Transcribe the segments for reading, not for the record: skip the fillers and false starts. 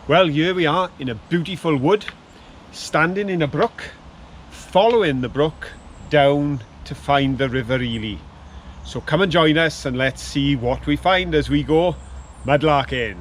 Well, here we are in a beautiful wood, standing in a brook, following the brook down to find the River Ely. So come and join us and let's see what we find as we go mudlarking.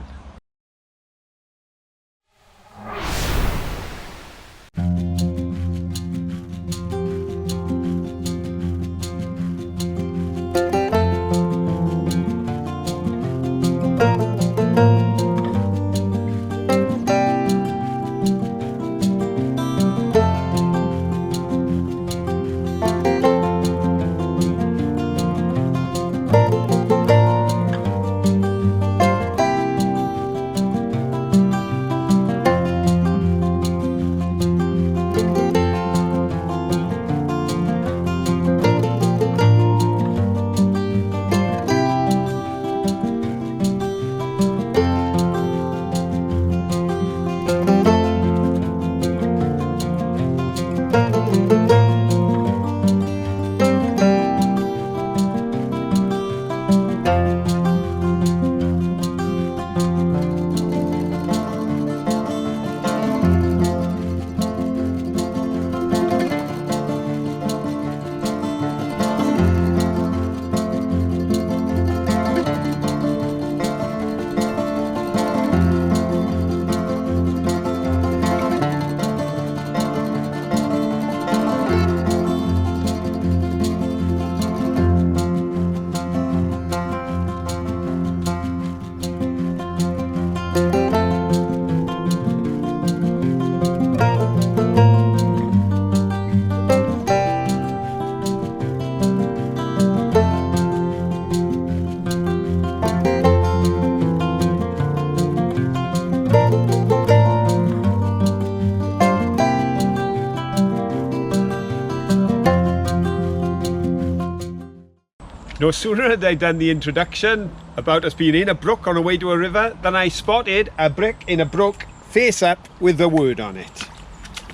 No sooner had I done the introduction about us being in a brook on our way to a river than I spotted a brick in a brook face up with the word on it.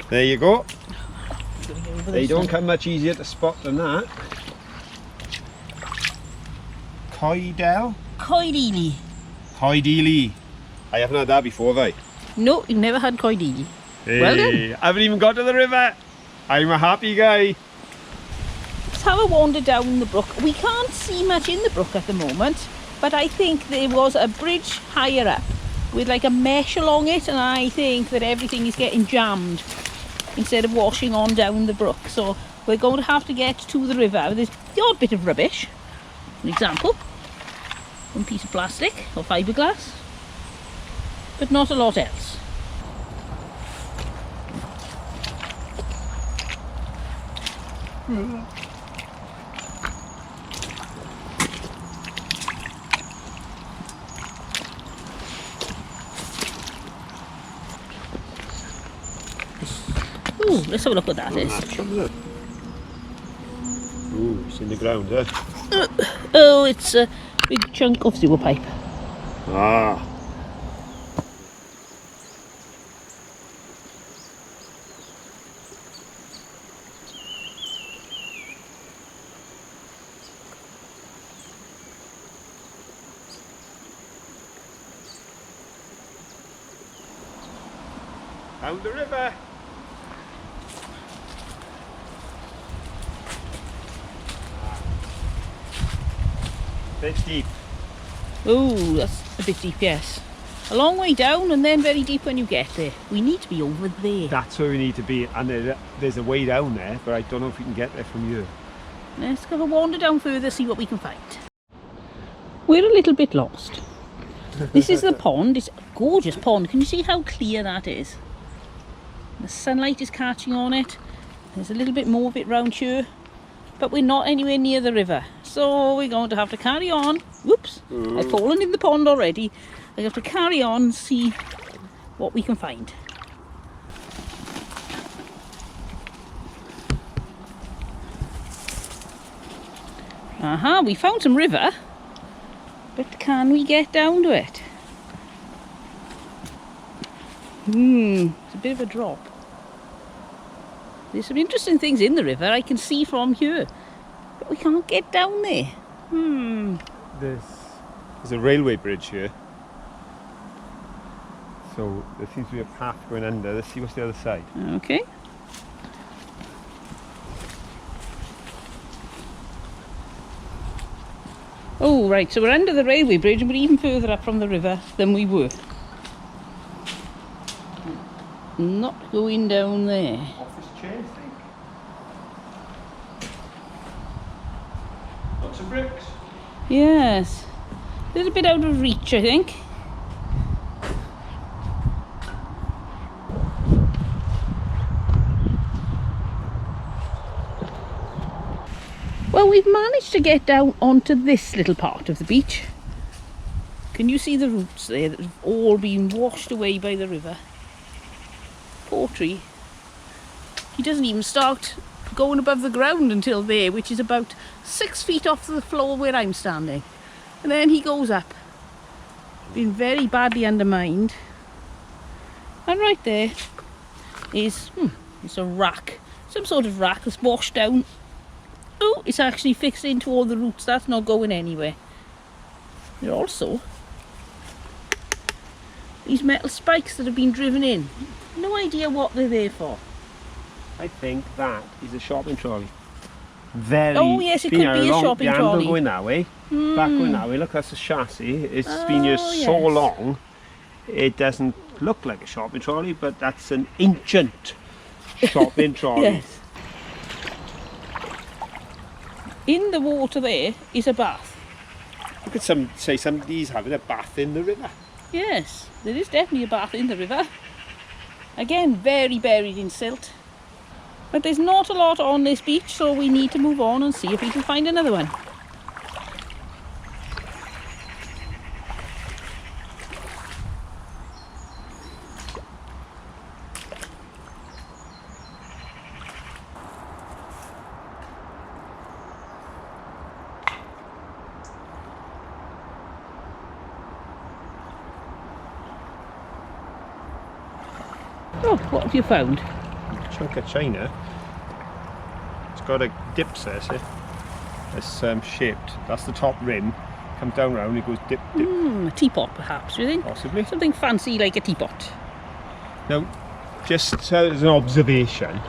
There you go. They don't come much easier to spot than that. Coed Coed Ely. Coed Ely. I haven't had that before, have I? No, you've never had Coed Ely. Hey, Well done. I haven't even got to the river. I'm a happy guy. Let's have a wander down the brook. We can't see much in the brook at the moment, but I think there was a bridge higher up with like a mesh along it, and I think that everything is getting jammed instead of washing on down the brook. So we're going to have to get to the river. There's the odd bit of rubbish. For example, one piece of plastic or fiberglass, but not a lot else. Ooh, let's have a look what that is. Ooh, it's in the ground, eh? Oh, it's a big chunk of sewer pipe. Ah. Down the river. Bit deep. Oh, that's a bit deep, yes. A long way down and then very deep when you get there. We need to be over there. That's where we need to be, and there's a way down there, but I don't know if we can get there from here. Let's have a wander down further, see what we can find. We're a little bit lost. This is the pond. It's a gorgeous pond. Can you see how clear that is? The sunlight is catching on it. There's a little bit more of it round here, but we're not anywhere near the river, so we're going to have to carry on. Whoops, I've fallen in the pond already. I have to carry on and see what we can find. Aha, we found some river, but can we get down to it? It's a bit of a drop. There's some interesting things in the river I can see from here, but we can't get down there. There's a railway bridge here. So there seems to be a path going under. Let's see what's the other side. Okay. Oh, right, so we're under the railway bridge and we're even further up from the river than we were. Not going down there. Office chairs, I think. Lots of bricks. Yes. A little bit out of reach, I think. Well, we've managed to get down onto this little part of the beach. Can you see the roots there that have all been washed away by the river? Poor tree. He doesn't even start going above the ground until there, which is about 6 feet off the floor where I'm standing. And then he goes up. Been very badly undermined. And right there is it's a rack. Some sort of rack that's washed down. Oh, it's actually fixed into all the roots. That's not going anywhere. There are also these metal spikes that have been driven in. No idea what they're there for. I think that is a shopping trolley. Very. Oh yes, it could be a shopping the handle trolley. going that way, back going that way. Look, that's the chassis. It's been here so yes. long, it doesn't look like a shopping trolley, but that's an ancient shopping trolley. Yes. In the water there is a bath. Look at say somebody's having a bath in the river. Yes, there is definitely a bath in the river. Again, very buried in silt. But there's not a lot on this beach, so we need to move on and see if we can find another one. Oh, what have you found? Chunk of china. It's got a dip there, see? It's shaped. That's the top rim. Comes down round, it goes dip, dip. A teapot perhaps, do you think? Possibly. Something fancy like a teapot. Now, just as an observation,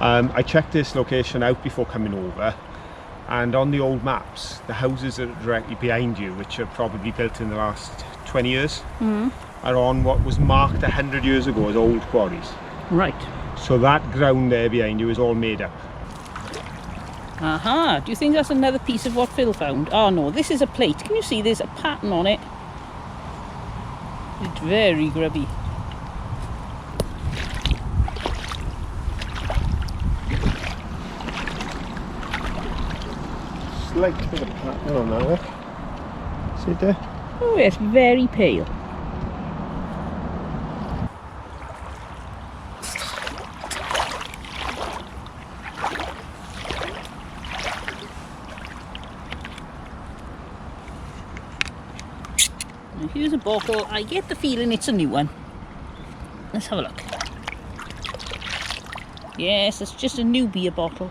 I checked this location out before coming over, and on the old maps, the houses that are directly behind you, which are probably built in the last 20 years, are on what was marked 100 years ago as old quarries. Right. So that ground there behind you is all made up. Aha, do you think that's another piece of what Phil found? Oh no, this is a plate. Can you see there's a pattern on it? It's very grubby. Slight bit of pattern on that, look. See it there? Oh yes, very pale. Now here's a bottle. I get the feeling it's a new one. Let's have a look. Yes, it's just a new beer bottle.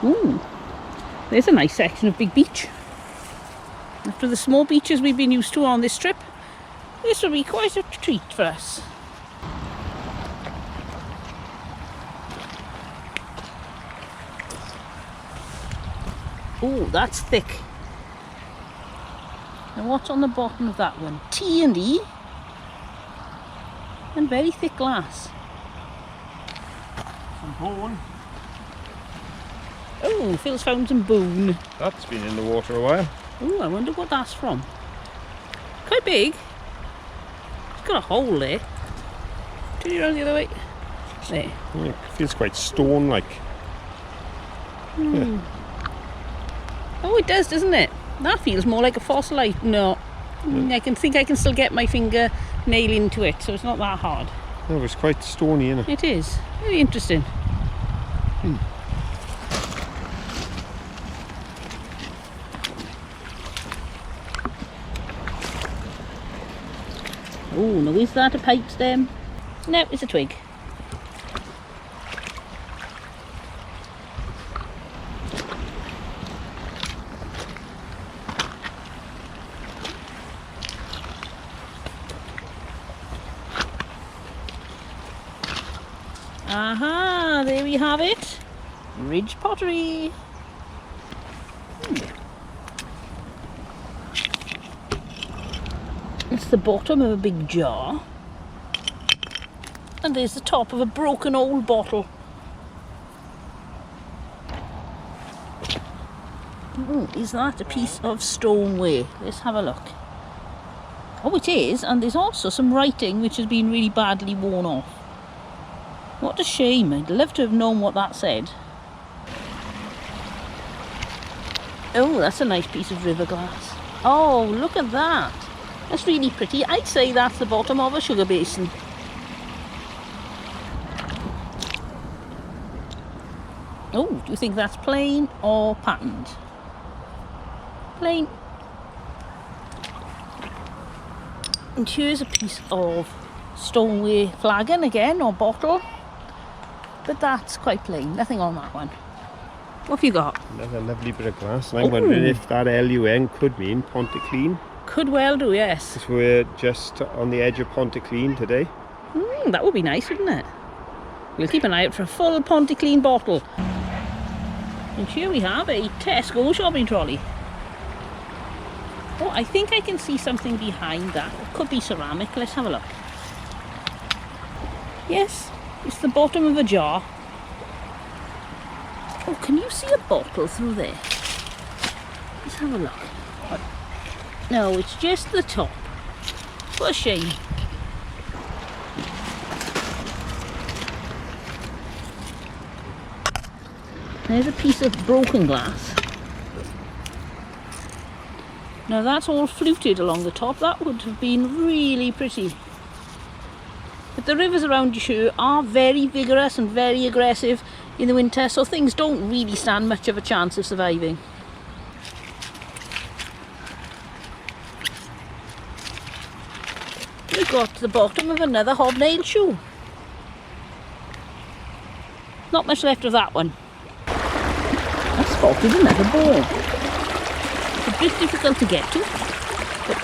Ooh, there's a nice section of big beach. After the small beaches we've been used to on this trip, this will be quite a treat for us. Oh, that's thick. Now what's on the bottom of that one? T&E and very thick glass. Some bone. Oh, Phil's found some bone. That's been in the water a while. Oh, I wonder what that's from. Quite big. It's got a hole there. Turn it around the other way. There. Yeah, it feels quite stone-like. Yeah. Oh, it does, doesn't it? That feels more like a fossilite. No. I can still get my finger nail into it, so it's not that hard. No, it's quite stony, isn't it? It is. Very interesting. Oh, now is that a pipe stem? No, it's a twig. Aha, there we have it. Ridge pottery. It's the bottom of a big jar. And there's the top of a broken old bottle. Ooh, is that a piece of stoneware? Let's have a look. Oh, it is, and there's also some writing which has been really badly worn off. What a shame. I'd love to have known what that said. Oh, that's a nice piece of river glass. Oh, look at that. That's really pretty. I'd say that's the bottom of a sugar basin. Oh, do you think that's plain or patterned? Plain. And here's a piece of stoneware flagon again, or bottle. But that's quite plain, nothing on that one. What have you got? Another lovely bit of glass. And I'm wondering if that LUN could mean Pontyclean. Could well do, yes. Because we're just on the edge of Pontyclean today. That would be nice, wouldn't it? We'll keep an eye out for a full Pontyclean bottle. And here we have a Tesco shopping trolley. Oh, I think I can see something behind that. It could be ceramic. Let's have a look. Yes, it's the bottom of a jar. Oh, can you see a bottle through there? Let's have a look. No, it's just the top. What a shame. There's a piece of broken glass. Now that's all fluted along the top. That would have been really pretty. But the rivers around here are very vigorous and very aggressive in the winter, so things don't really stand much of a chance of surviving. We've got to the bottom of another hobnail shoe. Not much left of that one. I've spotted another ball. It's a bit difficult to get to, but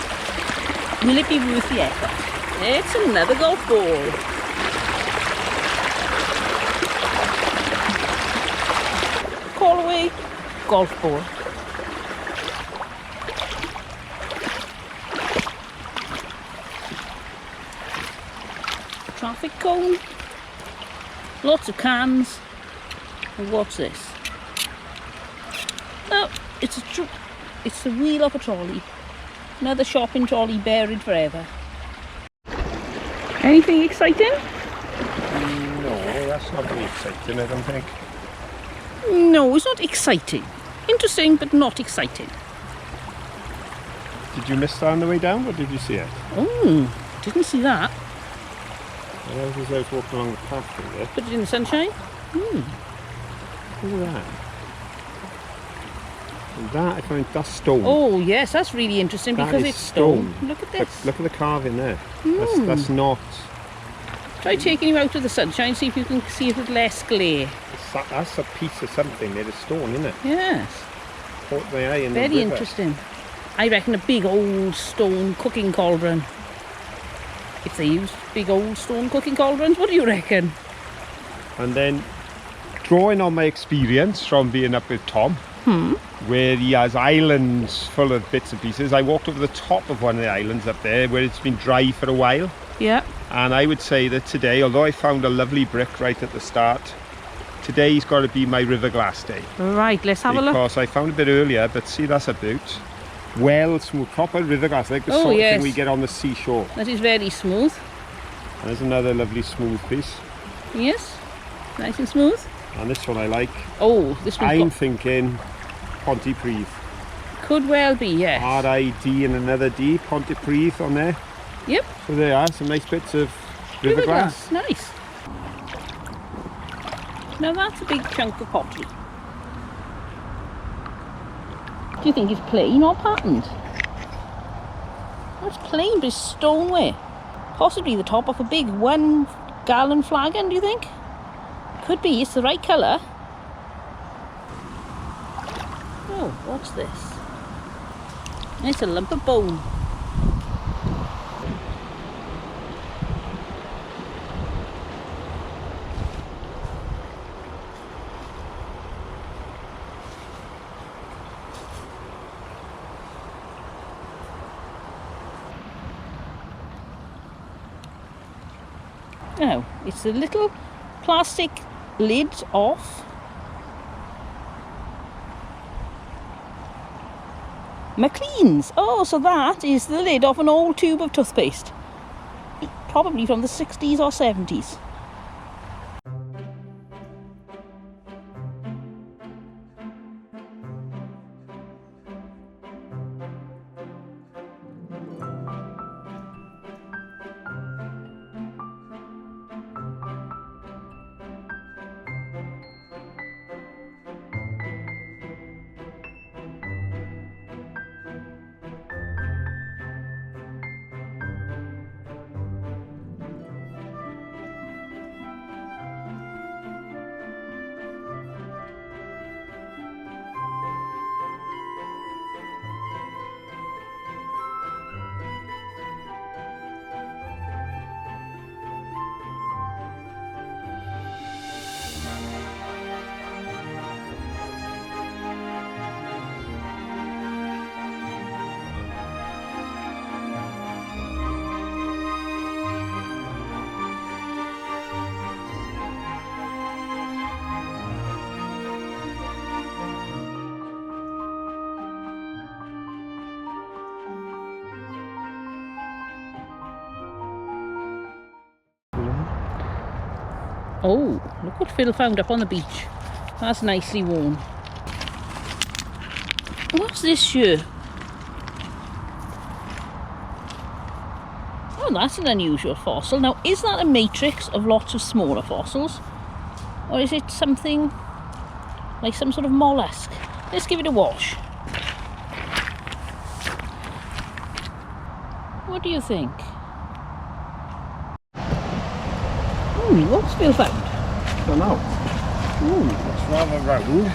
will it be worth the effort? It's another golf ball. Callaway golf ball. Traffic cone. Lots of cans. And what's this? Oh, it's the wheel of a trolley. Another shopping trolley buried forever. Anything exciting? No, that's not very exciting, I don't think. No, it's not exciting. Interesting, but not exciting. Did you miss that on the way down, or did you see it? Oh, didn't see that. Well, I was walking along the path through there. Put it in the sunshine. Look at that. And that, I find, that's stone. Oh yes, that's really interesting That because is it's stone. Look at Look, this. look at the carving there. That's not... Try taking you out of the sunshine, see if you can see it with less glare. That's a piece of something made of stone, isn't it? Yes. Caught my eye in the Very river. interesting. I reckon a big old stone cooking cauldron. If they use big old stone cooking cauldrons, what do you reckon? And then, drawing on my experience from being up with Tom, where he has islands full of bits and pieces, I walked over the top of one of the islands up there where it's been dry for a while. Yeah. And I would say that today, although I found a lovely brick right at the start, today's got to be my river glass day. Right, let's have a look. Because I found a bit earlier, but see, that's a boot. Well smooth, proper river glass, like the sort of thing we get on the seashore. That is very smooth. And there's another lovely smooth piece. Yes, nice and smooth. And this one I like. Oh, this one I'm thinking Pontypridd. could well be, yes. R-I-D and another D, Pontypridd on there. Yep. So there are some nice bits of river glass. Nice. Now that's a big chunk of pottery. Do you think it's plain or patterned? Well, it's plain, but it's stoneware. Possibly the top of a big 1 gallon flagon, do you think? Could be, it's the right colour. Oh, what's this? It's a lump of bone. Now, it's the little plastic lid off. McLean's. Oh, so that is the lid of an old tube of toothpaste. Probably from the 60s or 70s. Oh, look what Phil found up on the beach. That's nicely worn. What's this here? Oh, that's an unusual fossil. Now, is that a matrix of lots of smaller fossils? Or is it something like some sort of mollusk? Let's give it a wash. What do you think? What's Phil found? I don't know. Ooh, it's rather round.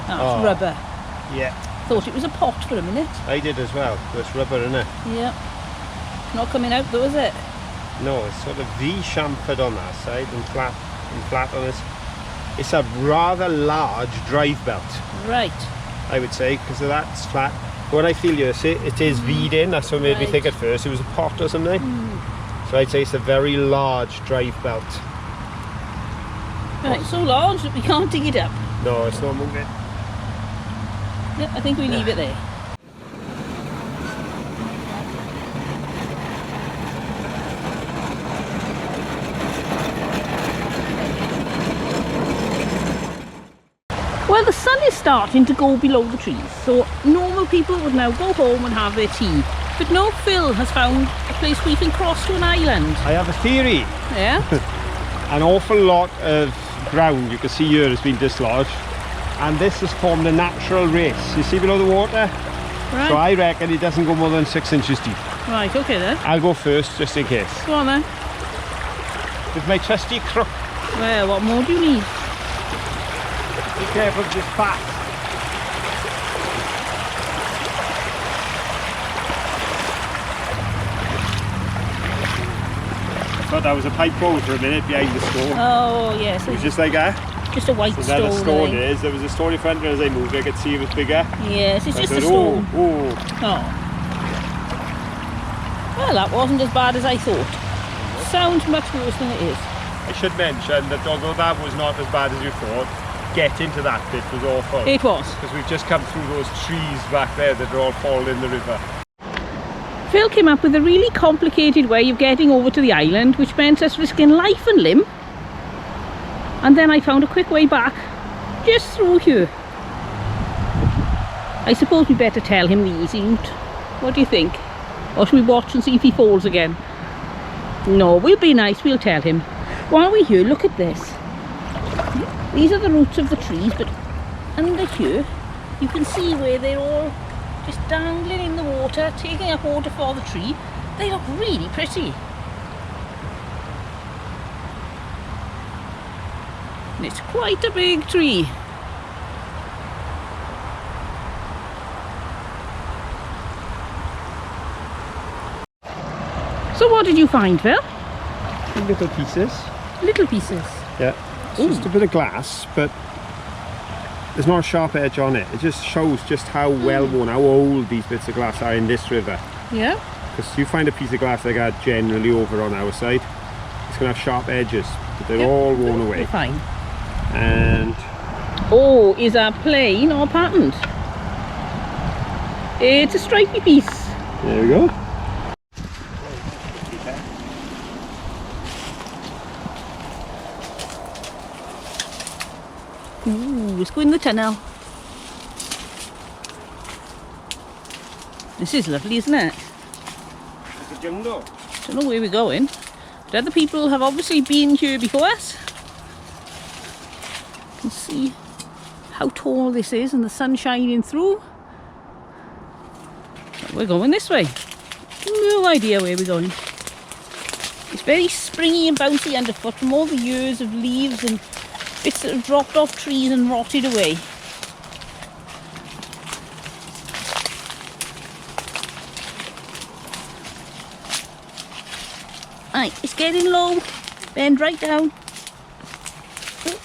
That's rubber. Yeah. Thought it was a pot for a minute. I did as well. It's rubber, isn't it? Yeah. Not coming out though, is it? No, it's sort of V-chamfered on that side and flat on this. It's a rather large drive belt, Right. I would say, because that's flat. What I feel you see, it is V'd in. That's what made me think at first it was a pot or something. So I'd say it's a very large drive belt. Right, so large that we can't dig it up. No, it's not moving. Yeah, I think we leave it there. Well, the sun is starting to go below the trees, so normal people would now go home and have their tea. But no, Phil has found a place we can cross to an island. I have a theory. Yeah? An awful lot of ground you can see here has been dislodged, and this has formed a natural race. You see below the water? Right. So I reckon it doesn't go more than 6 inches deep. Right, okay then. I'll go first just in case. Go on then. With my trusty crook. Well, what more do you need? Be careful of this path. I thought that was a pipe bowl for a minute behind the stone. Oh, yes. It was just like that. Just a white So stone. there the stone eh? is. There was a stone in front of me as I moved. I could see it was bigger. Yes, it's I just a thought, stone. oh. Oh. Well, that wasn't as bad as I thought. Sounds much worse than it is. I should mention that although that was not as bad as you thought, getting to that bit was awful. It was. Because we've just come through those trees back there that are all falling in the river. Phil came up with a really complicated way of getting over to the island, which meant us risking life and limb. And then I found a quick way back, just through here. I suppose we better tell him the easy route. What do you think? Or should we watch and see if he falls again? No, we'll be nice, we'll tell him. While we're here, look at this. These are the roots of the trees, but under here, you can see where they're all just dangling in the water, taking up water for the tree. They look really pretty. And it's quite a big tree. So what did you find, Phil? Little pieces. Little pieces. Yeah. It's just a bit of glass, but there's not a sharp edge on it. It just shows just how well worn, how old these bits of glass are in this river. Yeah. Because you find a piece of glass like that generally over on our side, it's going to have sharp edges, but they're all worn away. They're fine. And oh, is that plain or patterned? It's a stripy piece. there we go. Ooh, let's go in the tunnel. This is lovely, isn't it? It's a jungle. Don't know where we're going, but other people have obviously been here before us. You can see how tall this is and the sun shining through. But we're going this way. No idea where we're going. It's very springy and bouncy underfoot from all the years of leaves and bits that have dropped off trees and rotted away. Right, it's getting low. Bend right down. Oh.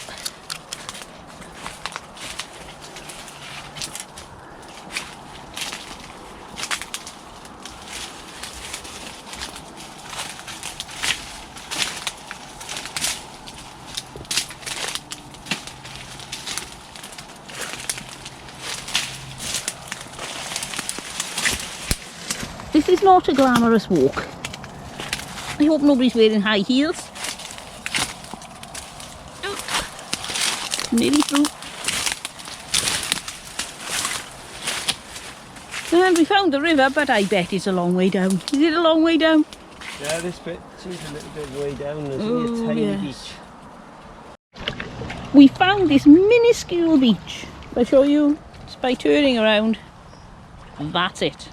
This is not a glamorous walk. I hope nobody's wearing high heels. Nearly through. And we found the river, but I bet it's a long way down. Is it a long way down? Yeah, this bit seems a little bit way down. There's Oh, only a tiny yes. beach. We found this minuscule beach. I'll show you just by turning around. And that's it.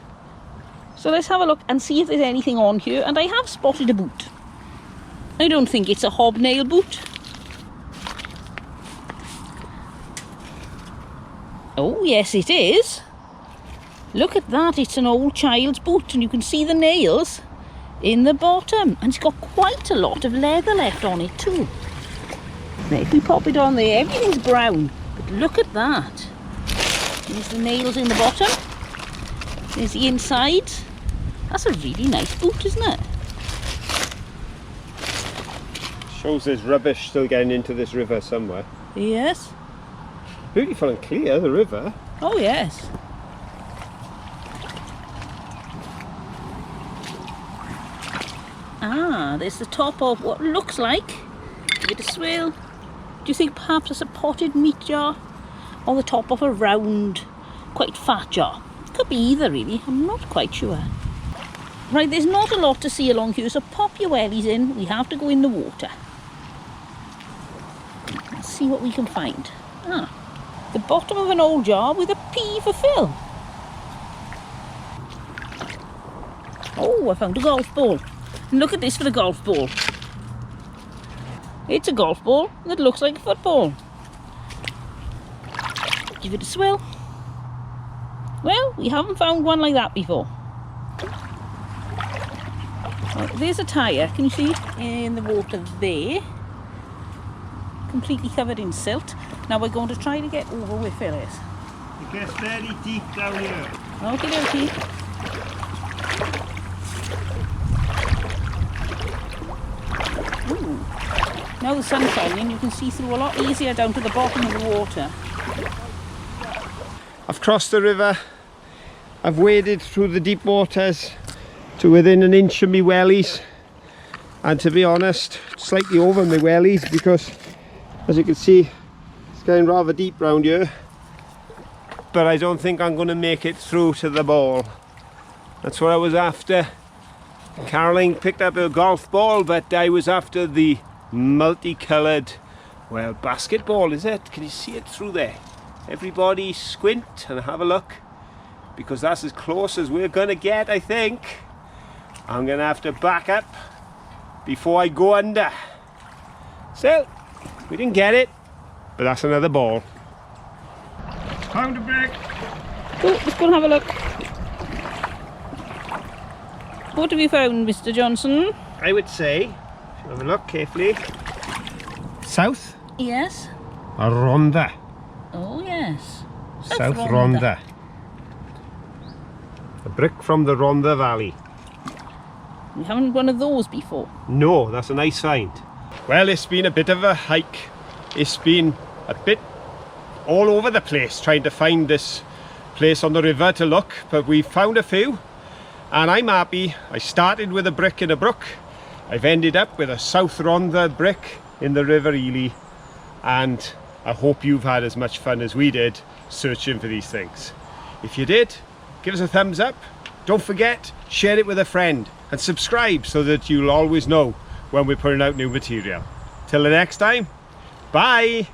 So let's have a look and see if there's anything on here. And I have spotted a boot. I don't think it's a hobnail boot. Oh, yes it is. Look at that, it's an old child's boot and you can see the nails in the bottom. And it's got quite a lot of leather left on it too. Now if we pop it on there, everything's brown. But look at that. There's the nails in the bottom. There's the inside. That's a really nice boot, isn't it? Shows there's rubbish still getting into this river somewhere. Yes. Beautiful and clear, the river. Oh yes. Ah, there's the top of what looks like a bit of swale. Do you think perhaps it's a potted meat jar? Or the top of a round, quite fat jar? Could be either really, I'm not quite sure. Right, there's not a lot to see along here, so pop your wellies in. We have to go in the water. Let's see what we can find. Ah, the bottom of an old jar with a P for Phil. Oh, I found a golf ball. And look at this for the golf ball. It's a golf ball that looks like a football. Give it a swirl. Well, we haven't found one like that before. Oh, there's a tyre, can you see it in the water there? Completely covered in silt. Now we're going to try to get over where Phil is. It gets very deep down here. Okie dokie. Ooh. Now the sun's shining, you can see through a lot easier down to the bottom of the water. I've crossed the river. I've waded through the deep waters to within an inch of my wellies, and to be honest, slightly over my wellies, because as you can see it's getting rather deep round here, but I don't think I'm going to make it through to the ball. That's what I was after. Caroline picked up a golf ball, but I was after the multicoloured, well, basketball, is it? Can you see it through there? Everybody squint and have a look, because that's as close as we're gonna get, I think. I'm gonna have to back up before I go under. So, we didn't get it, but that's another ball. Time to break. Oh, let's go and have a look. What have you found, Mr. Johnson? I would say, if you have a look carefully, South Yes. Rhondda. Oh, yes. South Rhondda. A brick from the Rhondda Valley. We haven't one of those before. No, that's a nice find. Well, it's been a bit of a hike. It's been a bit all over the place trying to find this place on the river to look, but we've found a few and I'm happy. I started with a brick in a brook. I've ended up with a South Rhondda brick in the River Ely, and I hope you've had as much fun as we did searching for these things. If you did, give us a thumbs up. Don't forget, share it with a friend and subscribe so that you'll always know when we're putting out new material. Till the next time, bye!